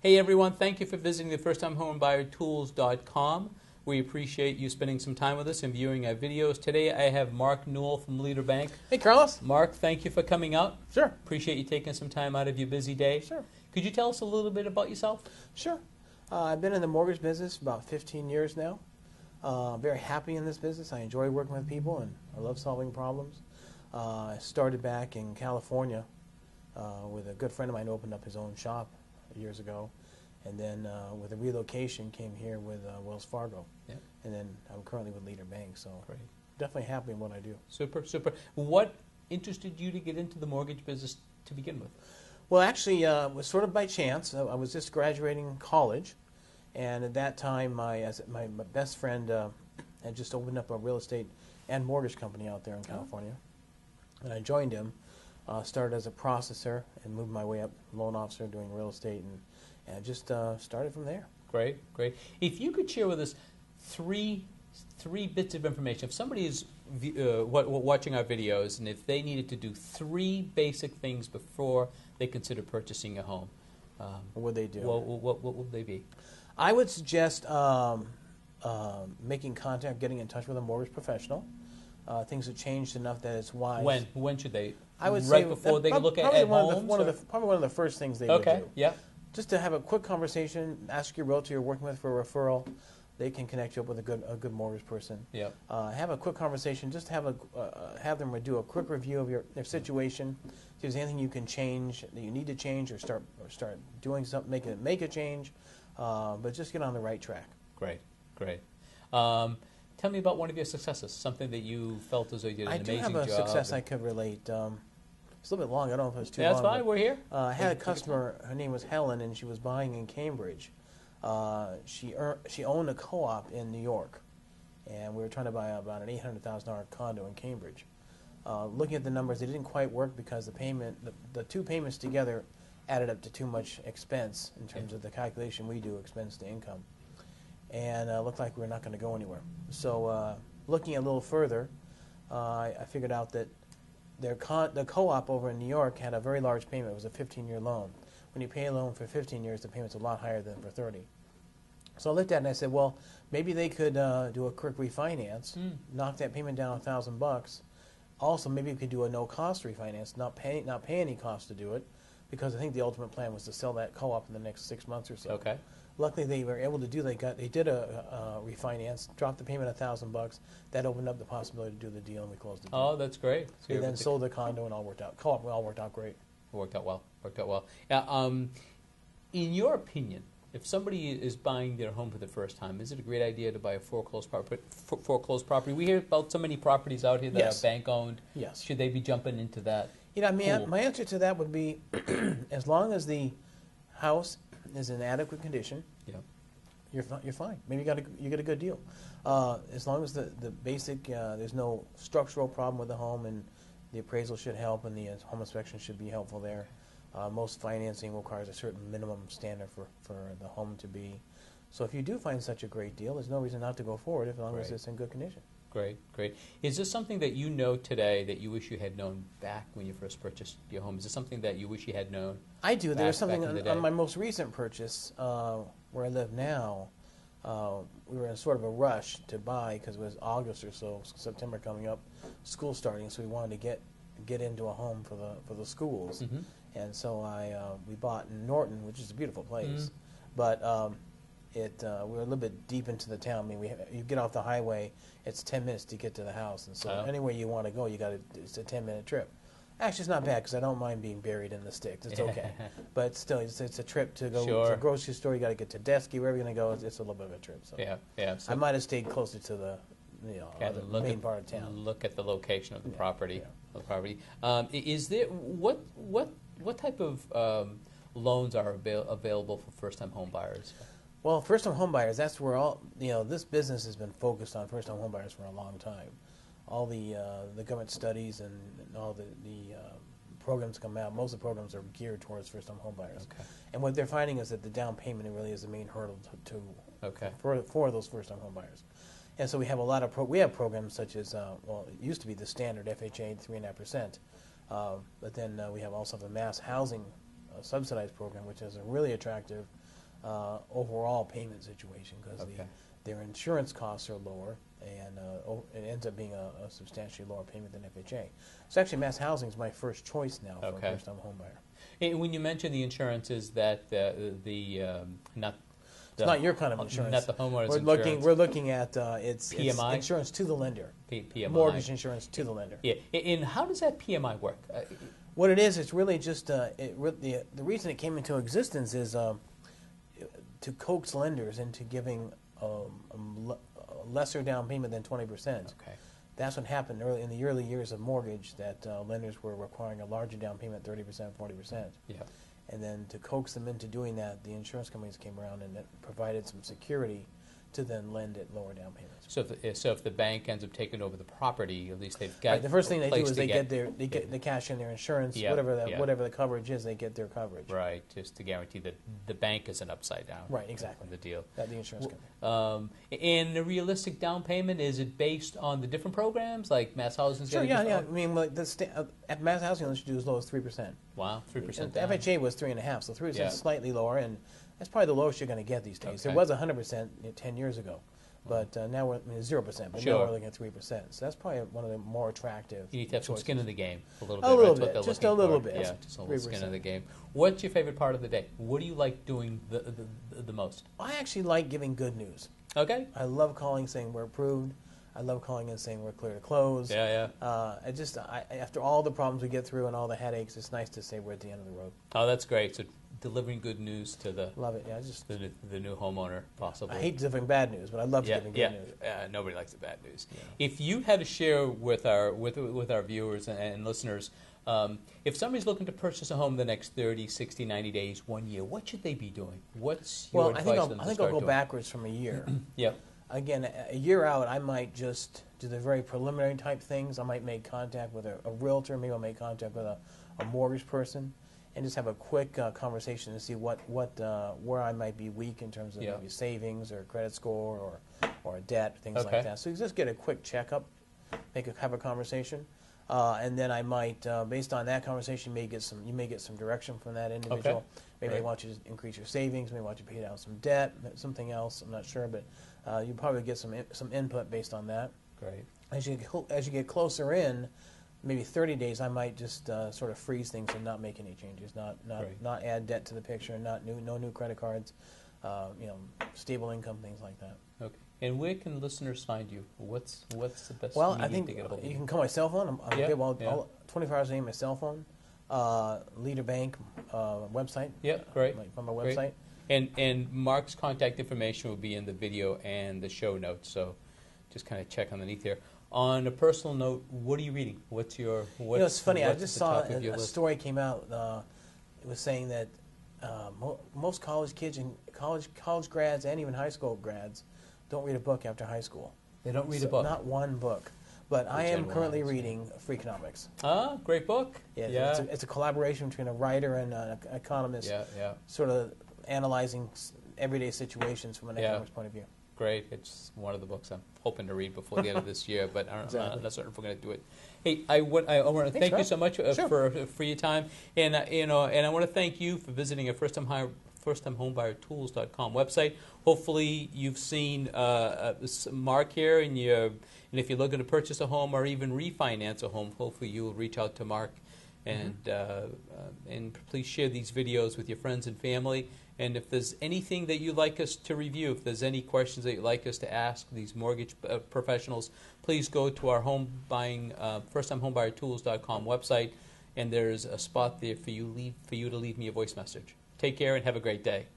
Hey everyone, thank you for visiting the firsthomehomebuyertools.com. We appreciate you spending some time with us and viewing our videos. Today I have Mark Newell from Leader Bank. Hey Carlos. Mark, thank you for coming out. Sure. Appreciate you taking some time out of your busy day. Sure. Could you tell us a little bit about yourself? Sure. I've been in the mortgage business about 15 years now. Very happy in this business. I enjoy working with people and I love solving problems. I started back in California with a good friend of mine who opened up his own shop years ago. And then with a relocation came here with Wells Fargo. Yeah. And then I'm currently with Leader Bank. So Great. Definitely happy in what I do. Super, super. What interested you to get into the mortgage business to begin with? Well, actually, it was sort of by chance. I was just graduating college. And at that time, my best friend had just opened up a real estate and mortgage company out there in California. And I joined him, started as a processor and moved my way up, loan officer, doing real estate, and just started from there. Great, great. If you could share with us three bits of information. If somebody is watching our videos and if they needed to do three basic things before they consider purchasing a home, What would they do? What would they be? I would suggest making contact, getting in touch with a mortgage professional. Things have changed enough that it's wise. When should they? I would right say before they look at probably homes? Probably one of the first things they would do. Yeah. Just to have a quick conversation, ask your realtor you're working with for a referral. They can connect you up with a good mortgage person. Yeah. Have a quick conversation. Just have them do a quick review of their situation. If there's anything you can change that you need to change, or start doing something, make a change. But just get on the right track. Great, great. Tell me about one of your successes. Something that you felt as though you did an amazing job. I do have a success I could relate. It's a little bit long. I don't know if it's too long. That's fine. We're here. I had a customer. Her name was Helen, and she was buying in Cambridge. She owned a co-op in New York, and we were trying to buy about an $800,000 condo in Cambridge. Looking at the numbers, it didn't quite work because the two payments together added up to too much expense in terms of the calculation we do, expense to income, and looked like we were not going to go anywhere. So looking a little further, I figured out that the co-op over in New York had a very large payment. It was a 15-year loan. When you pay a loan for 15 years, the payment's a lot higher than for 30. So I looked at it and I said, well, maybe they could do a quick refinance, knock that payment down $1,000. Also, maybe we could do a no-cost refinance, not pay any cost to do it, because I think the ultimate plan was to sell that co-op in the next 6 months or so. Okay. Luckily, they were able to do. They did a refinance, dropped the payment $1,000. That opened up the possibility to do the deal, and we closed the deal. Oh, that's great. So we then sold the condo, and all worked out. Co-op all worked out great. Worked out well. Worked out well. Yeah. In your opinion, if somebody is buying their home for the first time, is it a great idea to buy a foreclosed property? We hear about so many properties out here that are bank owned. Yes. Should they be jumping into that? You know, my answer to that would be, as long as the house is in adequate condition, you're fine. Maybe you get a good deal. As long as the basic there's no structural problem with the home, and the appraisal should help, and the home inspection should be helpful there. Most financing requires a certain minimum standard for the home to be. So if you do find such a great deal, there's no reason not to go forward as long as it's in good condition. Great, great. Is this something that you know today that you wish you had known back when you first purchased your home? Is this something that you wish you had known? I do. There was something on my most recent purchase where I live now. We were in sort of a rush to buy because it was August or so, September coming up, school starting, so we wanted to get into a home for the schools. Mm-hmm. And so we bought in Norton, which is a beautiful place, but we were a little bit deep into the town. I mean, you get off the highway, it's 10 minutes to get to the house, and so anywhere you want to go, it's a 10-minute trip. Actually, it's not bad because I don't mind being buried in the sticks. It's okay, but still, it's a trip to go to the grocery store. You got to get to Desky, wherever you're going to go. It's a little bit of a trip. So So I might have stayed closer to the main part of town. Look at the location of the property. Is there what type of loans are available for first-time home buyers? Well, first-time home buyers, that's where this business has been focused on first-time home buyers for a long time. All the government studies and all the programs come out. Most of the programs are geared towards first-time home buyers. Okay. And what they're finding is that the down payment really is the main hurdle for those first-time home buyers. And so we have a lot of we have programs such as it used to be the standard FHA 3.5%, but then we have also the mass housing subsidized program, which is a really attractive overall payment situation because Okay. their insurance costs are lower, and it ends up being a substantially lower payment than FHA. So actually, Mass Housing is my first choice now for Okay. a first-time home buyer. And when you mention the insurance, is that not It's not your kind of insurance. Not the homeowner's We're insurance. looking at it's PMI? insurance to the lender, PMI. mortgage insurance to the lender. Yeah. And how does that PMI work? What it is, it's really just the reason it came into existence is to coax lenders into giving a lesser down payment than 20%. Okay. That's what happened in the early years of mortgage, that lenders were requiring a larger down payment, 30%, 40%. Yeah. And then to coax them into doing that, the insurance companies came around and it provided some security to then lend at lower down payments. So if the bank ends up taking over the property, at least they've got Right, the first thing a they do place is to they get the cash in their insurance, Yeah, yeah. whatever the coverage is, they get their coverage. Right, just to guarantee that the bank isn't upside down. Right, exactly. of the deal. That the insurance company. And the realistic down payment, is it based on the different programs like Mass Housing's Sure, got yeah. I mean, like at Mass Housing, let's do as low as 3%. Wow, 3% And down. FHA was 3.5%, so 3% Yeah. is slightly lower, and that's probably the lowest you're going to get these days. There Okay. was 100% 10 years ago, but now we're 0%. But Sure. now we're looking at 3%. So that's probably one of the more attractive. You need to have some choices. skin in the game a little bit. A little That's bit, what they're just looking a little for. bit. Yeah, just a little skin 3%. in the game. What's your favorite part of the day? What do you like doing the most? I actually like giving good news. Okay. I love calling saying we're approved. I love calling and saying we're clear to close. Yeah. After all the problems we get through and all the headaches, it's nice to say we're at the end of the road. Oh, that's great. So delivering good news to the Love it. Yeah, the new homeowner, possibly. I hate delivering bad news, but I love giving good news. Nobody likes the bad news. Yeah. If you had to share with our viewers and listeners, if somebody's looking to purchase a home the next 30, 60, 90 days, 1 year, what should they be doing? What's your advice to them I to think start I'll go doing? backwards from a year. Yeah. Again, a year out, I might just do the very preliminary type things. I might make contact with a realtor. Maybe I'll make contact with a mortgage person, and just have a quick conversation to see where I might be weak in terms of maybe savings or credit score or debt, things like that. So you just get a quick checkup, have a conversation, and then I might, based on that conversation, you may get some direction from that individual. Okay. Maybe they want you to increase your savings. Maybe they want you to pay down some debt, something else. I'm not sure, but you probably get some input based on that. Great. As you get closer in, maybe 30 days, I might just sort of freeze things and not make any changes, not add debt to the picture, no new credit cards, stable income, things like that. Okay. And where can listeners find you? What's the best Well, medium I think to get a hold of you you? can call my cell phone. I'm available 24 hours a day on my cell phone. Leader Bank website. Yeah, great. On my Great. website. And Mark's contact information will be in the video and the show notes, so just kind of check underneath here. On a personal note, what are you reading? It's funny. I just saw a list? story came out. It was saying that most college kids and college grads and even high school grads don't read a book after high school. They don't read a book. Not one book. But I am currently reading Freakonomics. Ah, great book. Yeah. It's a collaboration between a writer and an economist. Yeah. Sort of analyzing everyday situations from an economics point of view. Great. It's one of the books I'm hoping to read before the end of this year, but I'm not certain if we're going to do it. Hey, I want to thank you so much for your time, and and I want to thank you for visiting a firsttimehomebuyertools.com website. Hopefully, you've seen Mark here, and if you're looking to purchase a home or even refinance a home, hopefully you will reach out to Mark, and please share these videos with your friends and family. And if there's anything that you'd like us to review, if there's any questions that you'd like us to ask these mortgage professionals, please go to our firsttimehomebuyertools.com website, and there's a spot there for you to leave me a voice message. Take care and have a great day.